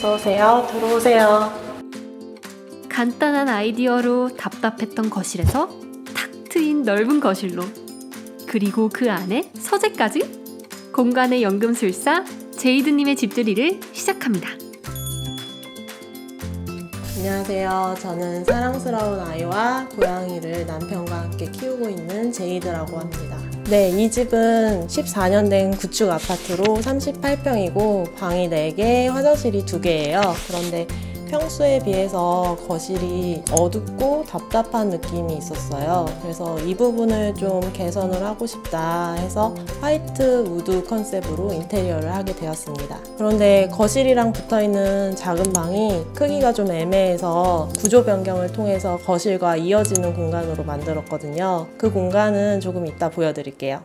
어서오세요. 들어오세요. 간단한 아이디어로 답답했던 거실에서 탁 트인 넓은 거실로, 그리고 그 안에 서재까지? 공간의 연금술사 제이드님의 집들이를 시작합니다. 안녕하세요. 저는 사랑스러운 아이와 고양이를 남편과 함께 키우고 있는 제이드라고 합니다. 네, 이 집은 14년 된 구축 아파트로 38평이고 방이 4개, 화장실이 2개예요. 그런데 평소에 비해서 거실이 어둡고 답답한 느낌이 있었어요. 그래서 이 부분을 좀 개선을 하고 싶다 해서 화이트 우드 컨셉으로 인테리어를 하게 되었습니다. 그런데 거실이랑 붙어있는 작은 방이 크기가 좀 애매해서 구조 변경을 통해서 거실과 이어지는 공간으로 만들었거든요. 그 공간은 조금 이따 보여드릴게요.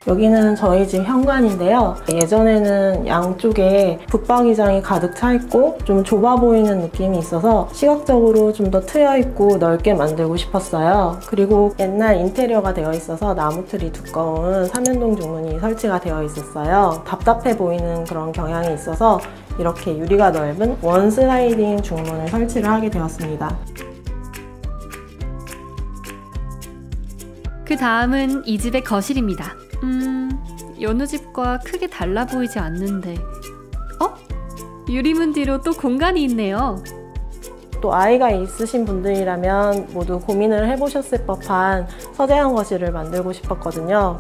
여기는 저희 집 현관인데요. 예전에는 양쪽에 붙박이장이 가득 차 있고 좀 좁아 보이는 느낌이 있어서 시각적으로 좀 더 트여 있고 넓게 만들고 싶었어요. 그리고 옛날 인테리어가 되어 있어서 나무틀이 두꺼운 3연동 중문이 설치가 되어 있었어요. 답답해 보이는 그런 경향이 있어서 이렇게 유리가 넓은 원 슬라이딩 중문을 설치를 하게 되었습니다. 그 다음은 이 집의 거실입니다. 여느 집과 크게 달라 보이지 않는데, 유리문 뒤로 또 공간이 있네요. 또 아이가 있으신 분들이라면 모두 고민을 해보셨을 법한 서재형 거실을 만들고 싶었거든요.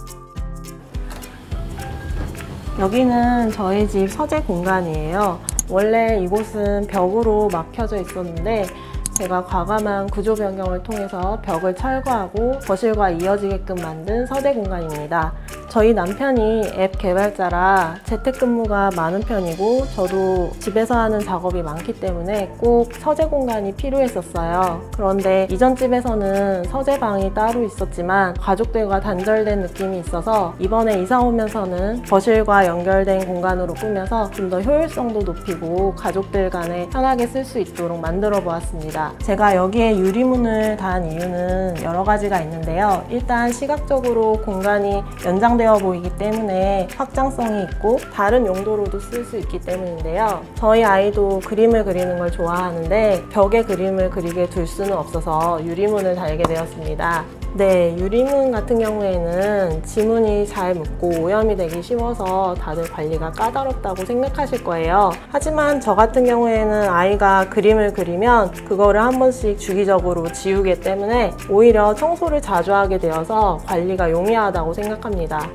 여기는 저희 집 서재 공간이에요. 원래 이곳은 벽으로 막혀져 있었는데 제가 과감한 구조 변경을 통해서 벽을 철거하고 거실과 이어지게끔 만든 서재 공간입니다. 저희 남편이 앱 개발자라 재택근무가 많은 편이고 저도 집에서 하는 작업이 많기 때문에 꼭 서재 공간이 필요했었어요. 그런데 이전 집에서는 서재방이 따로 있었지만 가족들과 단절된 느낌이 있어서 이번에 이사 오면서는 거실과 연결된 공간으로 꾸며서 좀 더 효율성도 높이고 가족들 간에 편하게 쓸 수 있도록 만들어 보았습니다. 제가 여기에 유리문을 단 이유는 여러 가지가 있는데요. 일단 시각적으로 공간이 연장되어 보이기 때문에 확장성이 있고 다른 용도로도 쓸 수 있기 때문인데요. 저희 아이도 그림을 그리는 걸 좋아하는데 벽에 그림을 그리게 둘 수는 없어서 유리문을 달게 되었습니다. 네, 유리문 같은 경우에는 지문이 잘 묻고 오염이 되기 쉬워서 다들 관리가 까다롭다고 생각하실 거예요. 하지만 저 같은 경우에는 아이가 그림을 그리면 그거를 한 번씩 주기적으로 지우기 때문에 오히려 청소를 자주 하게 되어서 관리가 용이하다고 생각합니다.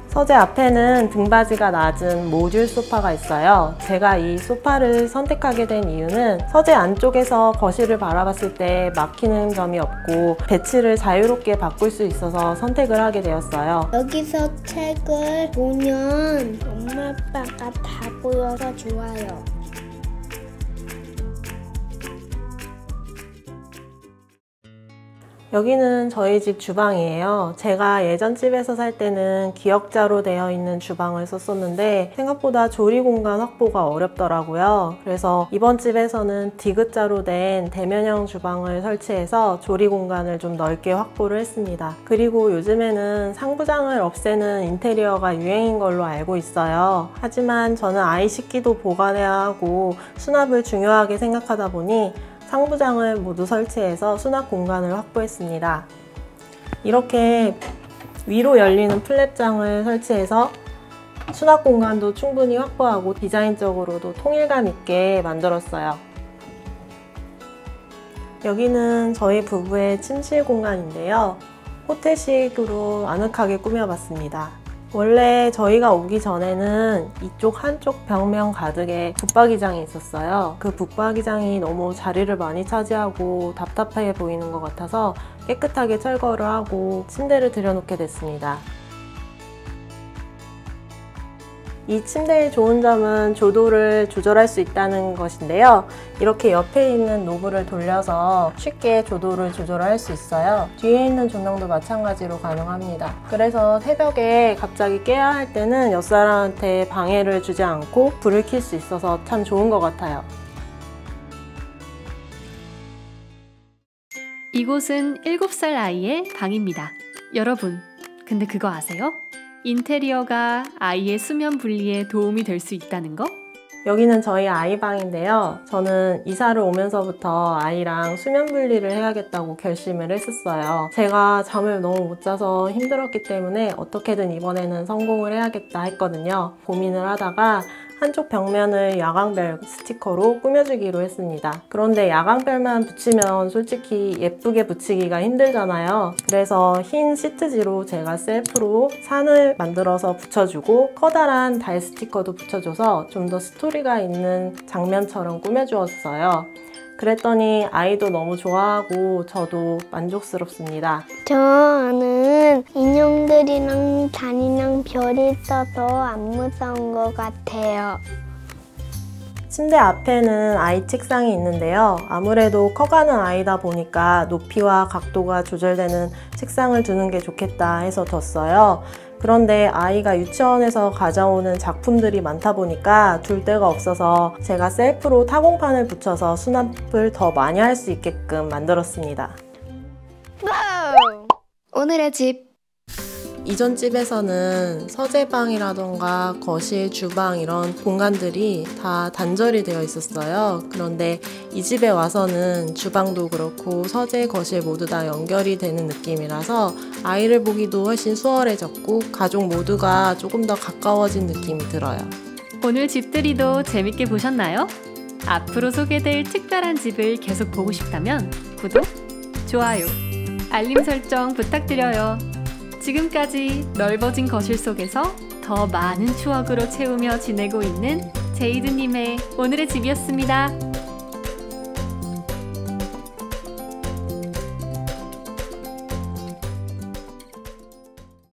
서재 앞에는 등받이가 낮은 모듈 소파가 있어요. 제가 이 소파를 선택하게 된 이유는 서재 안쪽에서 거실을 바라봤을 때 막히는 점이 없고 배치를 자유롭게 바꿀 수 있어서 선택을 하게 되었어요. 여기서 책을 보면 엄마 아빠가 다 보여서 좋아요. 여기는 저희 집 주방이에요. 제가 예전 집에서 살 때는 기역자로 되어 있는 주방을 썼었는데 생각보다 조리 공간 확보가 어렵더라고요. 그래서 이번 집에서는 디귿자로 된 대면형 주방을 설치해서 조리 공간을 좀 넓게 확보를 했습니다. 그리고 요즘에는 상부장을 없애는 인테리어가 유행인 걸로 알고 있어요. 하지만 저는 아이 식기도 보관해야 하고 수납을 중요하게 생각하다 보니 상부장을 모두 설치해서 수납 공간을 확보했습니다. 이렇게 위로 열리는 플랩장을 설치해서 수납 공간도 충분히 확보하고 디자인적으로도 통일감 있게 만들었어요. 여기는 저희 부부의 침실 공간인데요. 호텔식으로 아늑하게 꾸며봤습니다. 원래 저희가 오기 전에는 이쪽 한쪽 벽면 가득에 붙박이장이 있었어요. 그 붙박이장이 너무 자리를 많이 차지하고 답답해 보이는 것 같아서 깨끗하게 철거를 하고 침대를 들여놓게 됐습니다. 이 침대의 좋은 점은 조도를 조절할 수 있다는 것인데요. 이렇게 옆에 있는 노브를 돌려서 쉽게 조도를 조절할 수 있어요. 뒤에 있는 조명도 마찬가지로 가능합니다. 그래서 새벽에 갑자기 깨야 할 때는 옆사람한테 방해를 주지 않고 불을 켤 수 있어서 참 좋은 것 같아요. 이곳은 7살 아이의 방입니다. 여러분, 근데 그거 아세요? 인테리어가 아이의 수면 분리에 도움이 될 수 있다는 거? 여기는 저희 아이 방인데요. 저는 이사를 오면서부터 아이랑 수면 분리를 해야겠다고 결심을 했었어요. 제가 잠을 너무 못 자서 힘들었기 때문에 어떻게든 이번에는 성공을 해야겠다 했거든요. 고민을 하다가 한쪽 벽면을 야광별 스티커로 꾸며주기로 했습니다. 그런데 야광별만 붙이면 솔직히 예쁘게 붙이기가 힘들잖아요. 그래서 흰 시트지로 제가 셀프로 산을 만들어서 붙여주고 커다란 달 스티커도 붙여줘서 좀 더 스토리가 있는 장면처럼 꾸며주었어요. 그랬더니 아이도 너무 좋아하고 저도 만족스럽습니다. 저는 인형들이랑 잔이랑 별이 있어서 안 무서운 것 같아요. 침대 앞에는 아이 책상이 있는데요. 아무래도 커가는 아이다 보니까 높이와 각도가 조절되는 책상을 두는 게 좋겠다 해서 뒀어요. 그런데 아이가 유치원에서 가져오는 작품들이 많다 보니까 둘 데가 없어서 제가 셀프로 타공판을 붙여서 수납을 더 많이 할 수 있게끔 만들었습니다. 오늘의 집. 이전 집에서는 서재방이라던가 거실, 주방 이런 공간들이 다 단절이 되어 있었어요. 그런데 이 집에 와서는 주방도 그렇고 서재, 거실 모두 다 연결이 되는 느낌이라서 아이를 보기도 훨씬 수월해졌고 가족 모두가 조금 더 가까워진 느낌이 들어요. 오늘 집들이도 재밌게 보셨나요? 앞으로 소개될 특별한 집을 계속 보고 싶다면 구독, 좋아요, 알림 설정 부탁드려요. 지금까지 넓어진 거실 속에서 더 많은 추억으로 채우며 지내고 있는 제이드님의 오늘의 집이었습니다.